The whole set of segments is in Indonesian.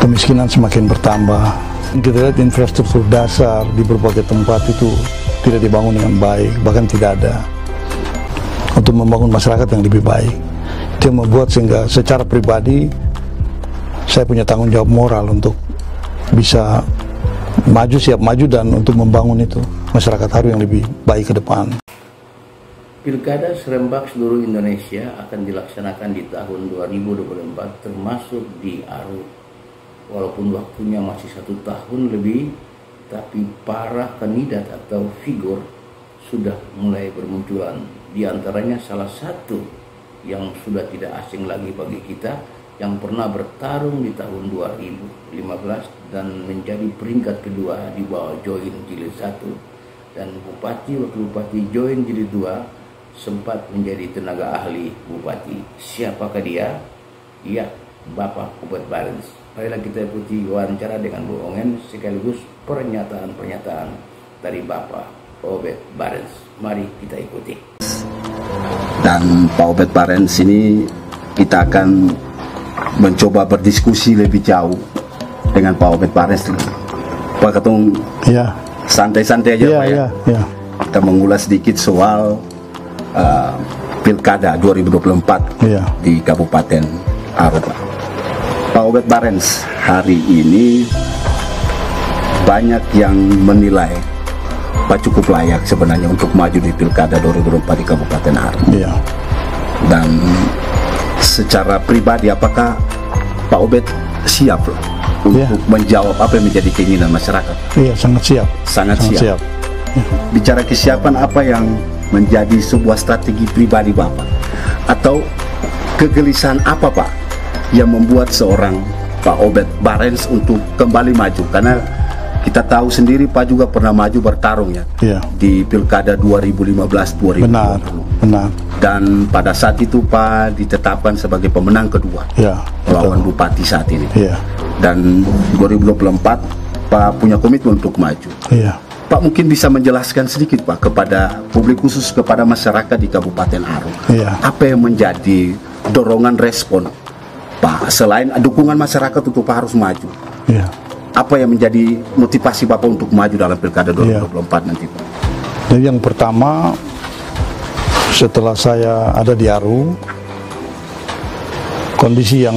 kemiskinan semakin bertambah. Kita lihat infrastruktur dasar di berbagai tempat itu tidak dibangun dengan baik, bahkan tidak ada untuk membangun masyarakat yang lebih baik. Itu yang membuat sehingga secara pribadi saya punya tanggung jawab moral untuk bisa maju, siap maju, dan untuk membangun itu masyarakat Haru yang lebih baik ke depan. Pilkada Serempak seluruh Indonesia akan dilaksanakan di tahun 2024 termasuk di Aru. Walaupun waktunya masih 1 tahun lebih, tapi para kandidat atau figur sudah mulai bermunculan. Di antaranya salah satu yang sudah tidak asing lagi bagi kita, yang pernah bertarung di tahun 2015 dan menjadi peringkat kedua di bawah Join Jilid 1, dan Bupati Wakil Bupati Join Jilid 2 sempat menjadi tenaga ahli bupati. Siapakah dia? Ya, Bapak Obed Barens. Marilah kita ikuti wawancara dengan Bu Ongen sekaligus pernyataan-pernyataan dari Bapak Obed Barens. Mari kita ikuti. Dan Pak Obed Barens ini kita akan mencoba berdiskusi lebih jauh dengan Pak Obed Barens. Pak Ketum, Ya, santai-santai aja ya, Pak ya. Ya. Kita mengulas sedikit soal Pilkada 2024 Ya. di Kabupaten Aru. Pak Obed Barens, hari ini banyak yang menilai Pak cukup layak sebenarnya untuk maju di Pilkada 2024 di Kabupaten Aru. Ya. Dan secara pribadi, apakah Pak Obed siap untuk menjawab apa yang menjadi keinginan masyarakat? Iya, sangat siap. Sangat siap. Bicara kesiapan, apa yang menjadi sebuah strategi pribadi Bapak? Atau kegelisahan apa Pak yang membuat seorang Pak Obed Barens untuk kembali maju? Karena kita tahu sendiri Pak juga pernah maju bertarung ya, di Pilkada 2015-2020. Benar. Dan pada saat itu Pak ditetapkan sebagai pemenang kedua melawan Bupati saat ini. Dan 2024 Pak punya komitmen untuk maju. Pak mungkin bisa menjelaskan sedikit Pak kepada publik, khusus kepada masyarakat di Kabupaten Aru. Apa yang menjadi dorongan respon Pak, selain dukungan masyarakat untuk Pak harus maju? Apa yang menjadi motivasi Bapak untuk maju dalam Pilkada 2024 nanti Pak? Jadi yang pertama, setelah saya ada di Aru, kondisi yang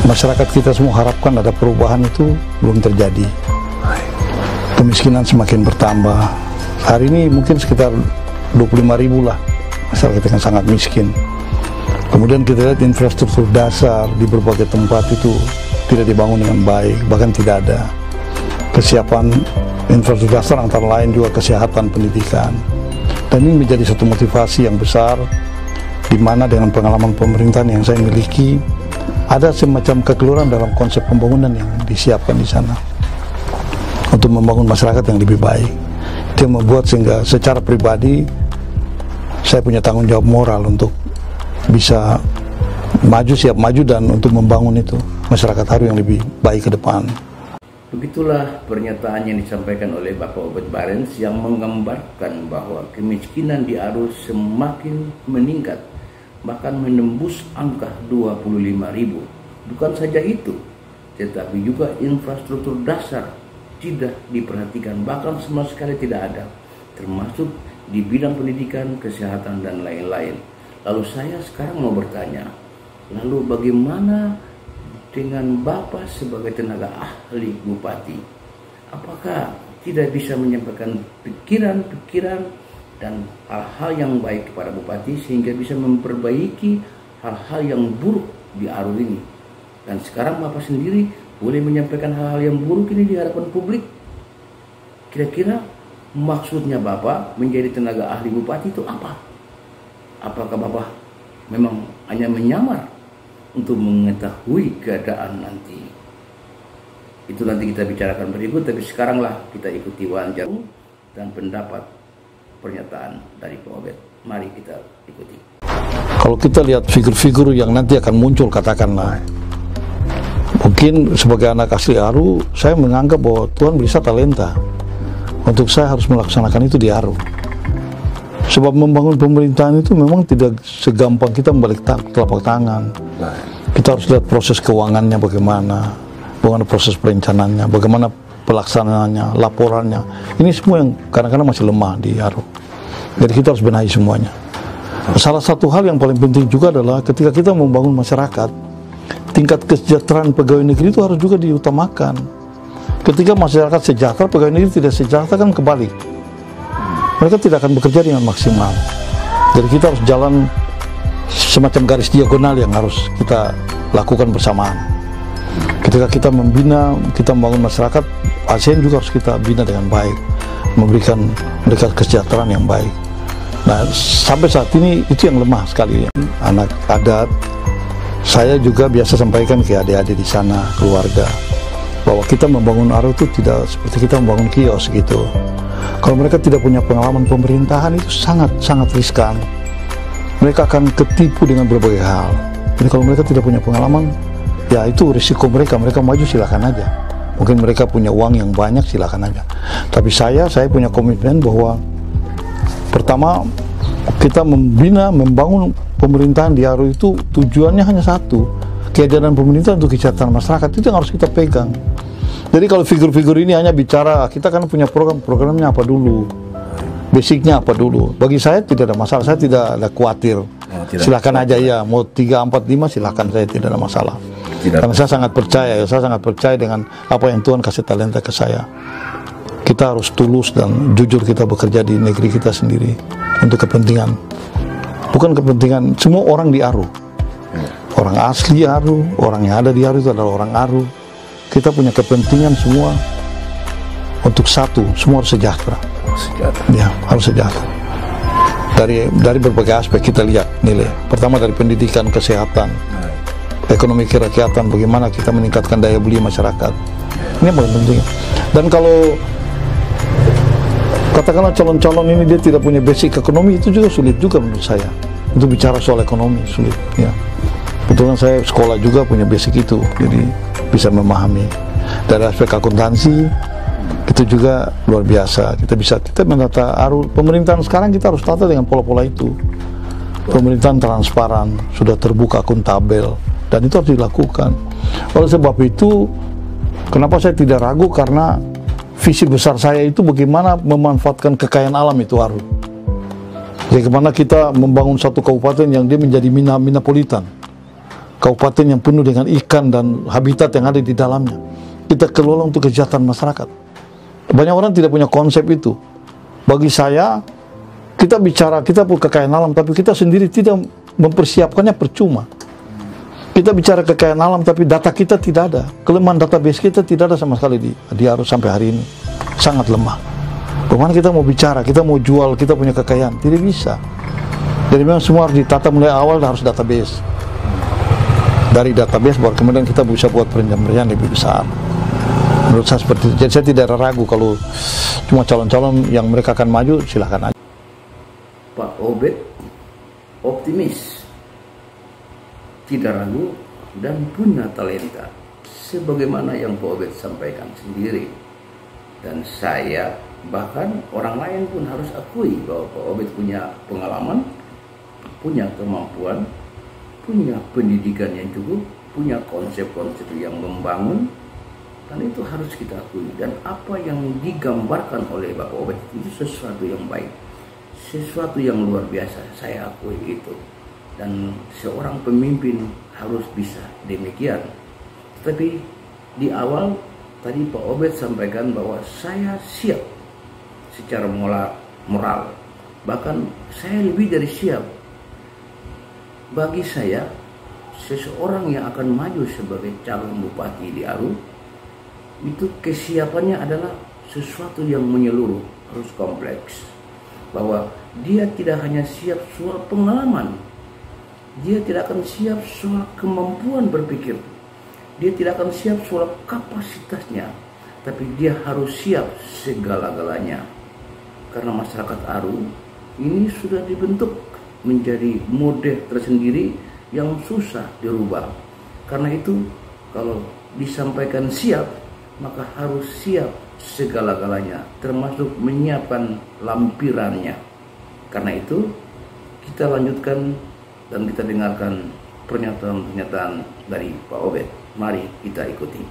masyarakat kita semua harapkan ada perubahan itu belum terjadi. Kemiskinan semakin bertambah. Hari ini mungkin sekitar 25.000 lah masyarakat yang sangat miskin. Kemudian kita lihat infrastruktur dasar di berbagai tempat itu tidak dibangun dengan baik, bahkan tidak ada kesiapan infrastruktur dasar, antara lain juga kesehatan, pendidikan. Dan ini menjadi satu motivasi yang besar, di mana dengan pengalaman pemerintahan yang saya miliki, ada semacam kekeliruan dalam konsep pembangunan yang disiapkan di sana untuk membangun masyarakat yang lebih baik. Itu yang membuat sehingga secara pribadi saya punya tanggung jawab moral untuk bisa maju, siap maju, dan untuk membangun itu masyarakat Haru yang lebih baik ke depan. Begitulah pernyataan yang disampaikan oleh Bapak Obed Barens yang menggambarkan bahwa kemiskinan di Aru semakin meningkat, bahkan menembus angka 25.000. Bukan saja itu, tetapi juga infrastruktur dasar tidak diperhatikan, bahkan sama sekali tidak ada, termasuk di bidang pendidikan, kesehatan, dan lain-lain. Lalu saya sekarang mau bertanya, lalu bagaimana dengan Bapak sebagai tenaga ahli bupati? Apakah tidak bisa menyampaikan pikiran-pikiran dan hal-hal yang baik kepada bupati sehingga bisa memperbaiki hal-hal yang buruk di Aru ini? Dan sekarang Bapak sendiri boleh menyampaikan hal-hal yang buruk ini di hadapan publik. Kira-kira maksudnya Bapak menjadi tenaga ahli bupati itu apa? Apakah Bapak memang hanya menyamar untuk mengetahui keadaan nanti? Itu nanti kita bicarakan berikut, tapi sekaranglah kita ikuti wawancara dan pendapat pernyataan dari Pak Obed. Mari kita ikuti. Kalau kita lihat figur-figur yang nanti akan muncul, katakanlah, mungkin sebagai anak asli Aru, saya menganggap bahwa Tuhan bisa talenta untuk saya harus melaksanakan itu di Aru. Sebab membangun pemerintahan itu memang tidak segampang kita membalik telapak tangan. Kita harus lihat proses keuangannya bagaimana, bagaimana proses perencanaannya, bagaimana pelaksanaannya, laporannya. Ini semua yang kadang-kadang masih lemah di Aru. Jadi kita harus benahi semuanya. Salah satu hal yang paling penting juga adalah ketika kita membangun masyarakat, tingkat kesejahteraan pegawai negeri itu harus juga diutamakan. Ketika masyarakat sejahtera, pegawai negeri tidak sejahtera kan kebalik. Mereka tidak akan bekerja dengan maksimal. Jadi kita harus jalan semacam garis diagonal yang harus kita lakukan bersamaan. Ketika kita membina, kita membangun masyarakat, ASN juga harus kita bina dengan baik, memberikan mereka kesejahteraan yang baik. Nah, sampai saat ini itu yang lemah sekali. Anak adat, saya juga biasa sampaikan ke adik-adik di sana, keluarga, bahwa kita membangun Aru itu tidak seperti kita membangun kios gitu. Kalau mereka tidak punya pengalaman pemerintahan itu sangat riskan. Mereka akan ketipu dengan berbagai hal. Jadi kalau mereka tidak punya pengalaman, ya itu risiko mereka maju silakan aja. Mungkin mereka punya uang yang banyak, silakan aja. Tapi saya punya komitmen bahwa pertama, kita membangun pemerintahan di Aru itu tujuannya hanya satu, kehadiran pemerintah untuk kesejahteraan masyarakat. Itu yang harus kita pegang. Jadi kalau figur-figur ini hanya bicara, kita kan punya programnya apa dulu, basicnya apa dulu. Bagi saya tidak ada masalah, saya tidak ada khawatir. Silakan aja ya, mau 3, 4, 5 silakan, saya tidak ada masalah. Karena saya sangat percaya dengan apa yang Tuhan kasih talenta ke saya. Kita harus tulus dan jujur kita bekerja di negeri kita sendiri untuk kepentingan, bukan kepentingan semua orang di Aru. Orang asli Aru, orang yang ada di Aru itu adalah orang Aru. Kita punya kepentingan semua untuk satu, semua harus sejahtera. Ya, harus sejahtera. Dari berbagai aspek kita lihat nilai. Pertama dari pendidikan, kesehatan, ekonomi kerakyatan, bagaimana kita meningkatkan daya beli masyarakat. Ini yang paling penting. Dan kalau katakanlah calon-calon ini dia tidak punya basic ekonomi, itu juga sulit juga menurut saya. Untuk bicara soal ekonomi sulit. Ya. Kebetulan saya sekolah juga punya basic itu, jadi bisa memahami. Dari aspek akuntansi itu juga luar biasa. Kita menata Aru pemerintahan sekarang, kita harus tata dengan pola-pola itu. Pemerintahan transparan, sudah terbuka, akuntabel, dan itu harus dilakukan. Oleh sebab itu, kenapa saya tidak ragu, karena visi besar saya itu bagaimana memanfaatkan kekayaan alam itu Aru. Bagaimana kita membangun satu kabupaten yang dia menjadi minapolitan. Kabupaten yang penuh dengan ikan dan habitat yang ada di dalamnya. Kita kelola untuk kesejahteraan masyarakat. Banyak orang tidak punya konsep itu. Bagi saya, kita punya kekayaan alam, tapi kita sendiri tidak mempersiapkannya, percuma. Kita bicara kekayaan alam, tapi data kita tidak ada. Kelemahan database kita tidak ada sama sekali di Aru sampai hari ini. Sangat lemah. Bagaimana kita mau bicara, kita mau jual, kita punya kekayaan? Tidak bisa. Jadi memang semua harus ditata mulai awal, harus database. Dari database baru kemudian kita bisa buat perencanaan lebih besar. Menurut saya seperti itu. Jadi saya tidak ragu kalau cuma calon-calon yang mereka akan maju, silakan aja. Pak Obed optimis, tidak ragu, dan punya talenta sebagaimana yang Pak Obed sampaikan sendiri. Dan saya bahkan orang lain pun harus akui bahwa Pak Obed punya pengalaman, punya kemampuan, punya pendidikan yang cukup, punya konsep-konsep yang membangun, dan itu harus kita akui. Dan apa yang digambarkan oleh Bapak Obed itu sesuatu yang baik, sesuatu yang luar biasa, saya akui itu. Dan seorang pemimpin harus bisa demikian. Tapi di awal tadi Pak Obed sampaikan bahwa saya siap secara moral, bahkan saya lebih dari siap. Bagi saya, seseorang yang akan maju sebagai calon bupati di Aru, itu kesiapannya adalah sesuatu yang menyeluruh, harus kompleks. Bahwa dia tidak hanya siap soal pengalaman, dia tidak akan siap soal kemampuan berpikir, dia tidak akan siap soal kapasitasnya, tapi dia harus siap segala-galanya. Karena masyarakat Aru ini sudah dibentuk menjadi model tersendiri yang susah dirubah. Karena itu kalau disampaikan siap, maka harus siap segala-galanya, termasuk menyiapkan lampirannya. Karena itu kita lanjutkan dan kita dengarkan pernyataan-pernyataan dari Pak Obed. Mari kita ikuti.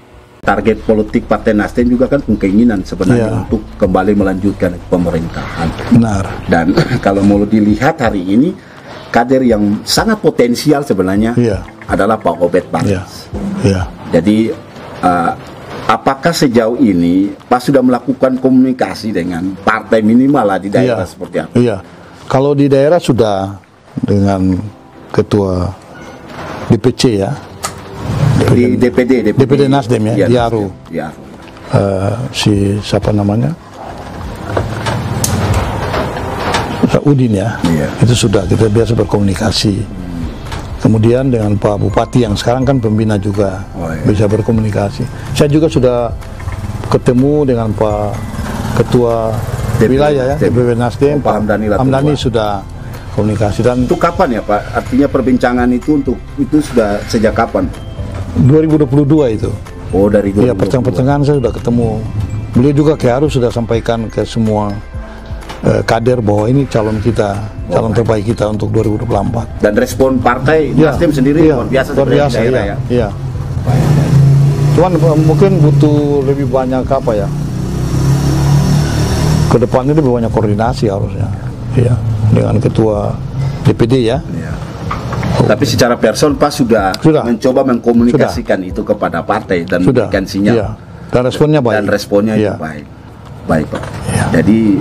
Target politik Partai Nasdem juga kan keinginan sebenarnya untuk kembali melanjutkan pemerintahan. Benar. Dan kalau mau dilihat hari ini, kader yang sangat potensial sebenarnya adalah Pak Obed Barens. Jadi apakah sejauh ini Pak sudah melakukan komunikasi dengan partai minimal lah di daerah seperti apa? Kalau di daerah sudah dengan ketua DPC ya. Di DPD Nasdem ya, di Aru. Si siapa namanya? Udin ya. Itu sudah kita biasa berkomunikasi. Kemudian dengan Pak Bupati yang sekarang kan pembina juga bisa berkomunikasi. Saya juga sudah ketemu dengan Pak Ketua Wilayah ya, DPP Nasdem, Pak Hamdani sudah komunikasi. Dan itu kapan ya Pak? Artinya perbincangan itu sudah sejak kapan? 2022 itu. Oh, dari 2022. Iya, pertengahan saya sudah ketemu. Beliau juga harus sudah sampaikan ke semua kader bahwa ini calon kita, calon terbaik kita untuk 2024. Dan respon partai Nasdem sendiri luar biasa daerah ya. Cuman mungkin butuh lebih banyak apa ya? Ke depan ini lebih banyak koordinasi harusnya. Iya, dengan ketua DPD ya. Tapi secara person Pak sudah mencoba mengkomunikasikan itu kepada partai dan memberikan sinyal. Dan responnya baik. Dan responnya baik. Baik Pak. Jadi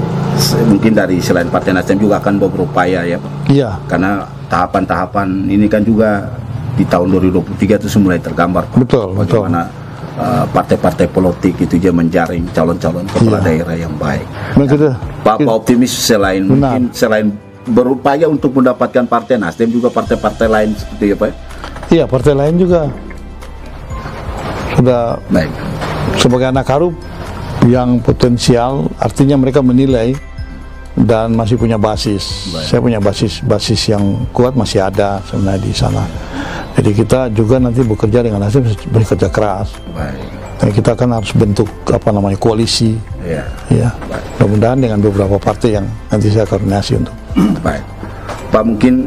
mungkin dari selain Partai Nasdem juga akan berupaya ya Pak. Karena tahapan-tahapan ini kan juga di tahun 2023 itu mulai tergambar Pak. Betul. Bagaimana partai-partai politik itu dia menjaring calon-calon kepala daerah yang baik. Pak optimis selain berupaya untuk mendapatkan Partai Nasdem juga partai-partai lain seperti apa? Iya, partai lain juga sudah baik. Sebagai anak harup yang potensial, artinya mereka menilai dan masih punya basis. Saya punya basis yang kuat masih ada sebenarnya di sana. Jadi kita juga nanti bekerja dengan Nasdem bekerja keras. Dan kita kan harus bentuk koalisi. Mudah-mudahan dengan beberapa partai yang nanti saya koordinasi untuk. Baik, Pak mungkin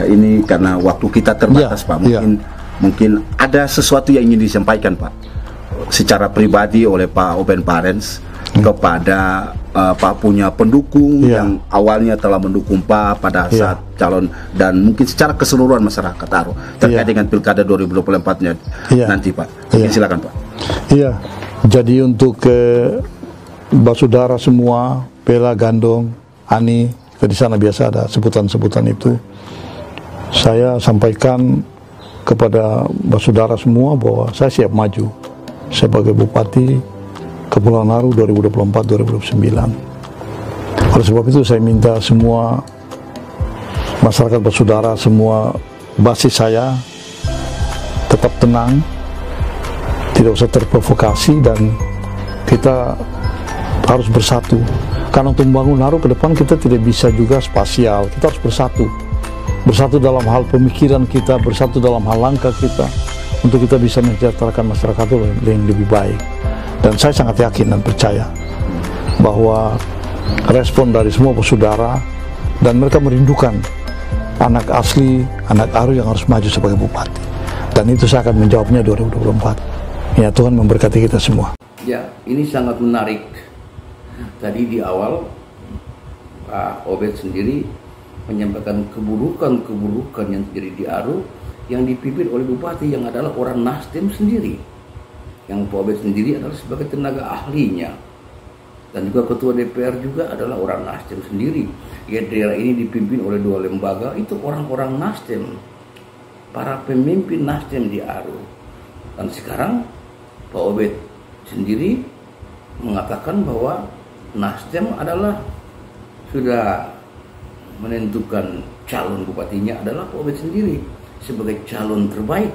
ini karena waktu kita terbatas Pak, mungkin ada sesuatu yang ingin disampaikan Pak secara pribadi oleh Pak Obed Barens kepada Pak punya pendukung yang awalnya telah mendukung Pak pada saat calon dan mungkin secara keseluruhan masyarakat Aru terkait dengan Pilkada 2024-nya nanti Pak. Mungkin silakan Pak. Iya, jadi untuk Basudara semua, Pela, Gandong, Ani, di sana biasa ada sebutan-sebutan itu. Saya sampaikan kepada Basudara semua bahwa saya siap maju sebagai Bupati Kepulauan Aru 2024-2029. Oleh sebab itu saya minta semua masyarakat Basudara, semua basis saya tetap tenang, tidak usah terprovokasi, dan kita harus bersatu. Karena untuk membangun Aru ke depan kita tidak bisa juga spasial, kita harus bersatu dalam hal pemikiran kita, bersatu dalam hal langkah kita untuk kita bisa mensejahterakan masyarakat itu yang lebih baik. Dan saya sangat yakin dan percaya bahwa respon dari semua saudara dan mereka merindukan anak asli, anak Aru yang harus maju sebagai bupati. Dan itu saya akan menjawabnya 2024. Ya, Tuhan memberkati kita semua. Ya, ini sangat menarik. Tadi di awal Pak Obed sendiri menyampaikan keburukan yang terjadi di Aru yang dipimpin oleh bupati yang adalah orang Nasdem sendiri, yang Pak Obed sendiri adalah sebagai tenaga ahlinya, dan juga ketua DPR juga adalah orang Nasdem sendiri. Ya, daerah ini dipimpin oleh dua lembaga, itu orang-orang Nasdem, para pemimpin Nasdem di Aru. Dan sekarang Pak Obed sendiri mengatakan bahwa Nasdem adalah sudah menentukan calon bupatinya adalah Pak Obed sendiri sebagai calon terbaik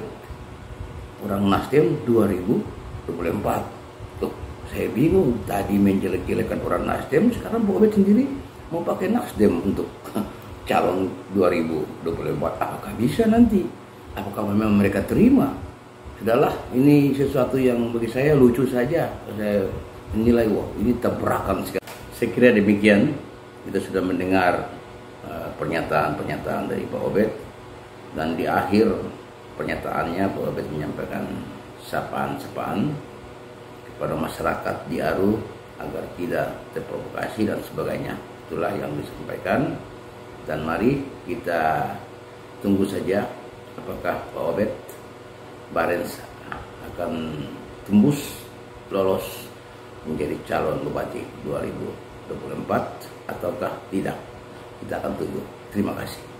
orang Nasdem 2024. Tuh, saya bingung, tadi menjelek-jelekan orang Nasdem, sekarang Pak Obed sendiri mau pakai Nasdem untuk calon 2024. Apakah bisa nanti? Apakah memang mereka terima? Sudahlah, ini sesuatu yang bagi saya lucu saja. Saya menilai, wah ini tabrakan sekali. Saya kira demikian. Kita sudah mendengar pernyataan-pernyataan dari Pak Obed, dan di akhir pernyataannya Pak Obed menyampaikan sapaan-sapaan kepada masyarakat di Aru agar tidak terprovokasi dan sebagainya. Itulah yang disampaikan, dan mari kita tunggu saja apakah Pak Obed Barens akan tembus lolos menjadi calon bupati 2024 ataukah tidak. Kita akan tunggu. Terima kasih.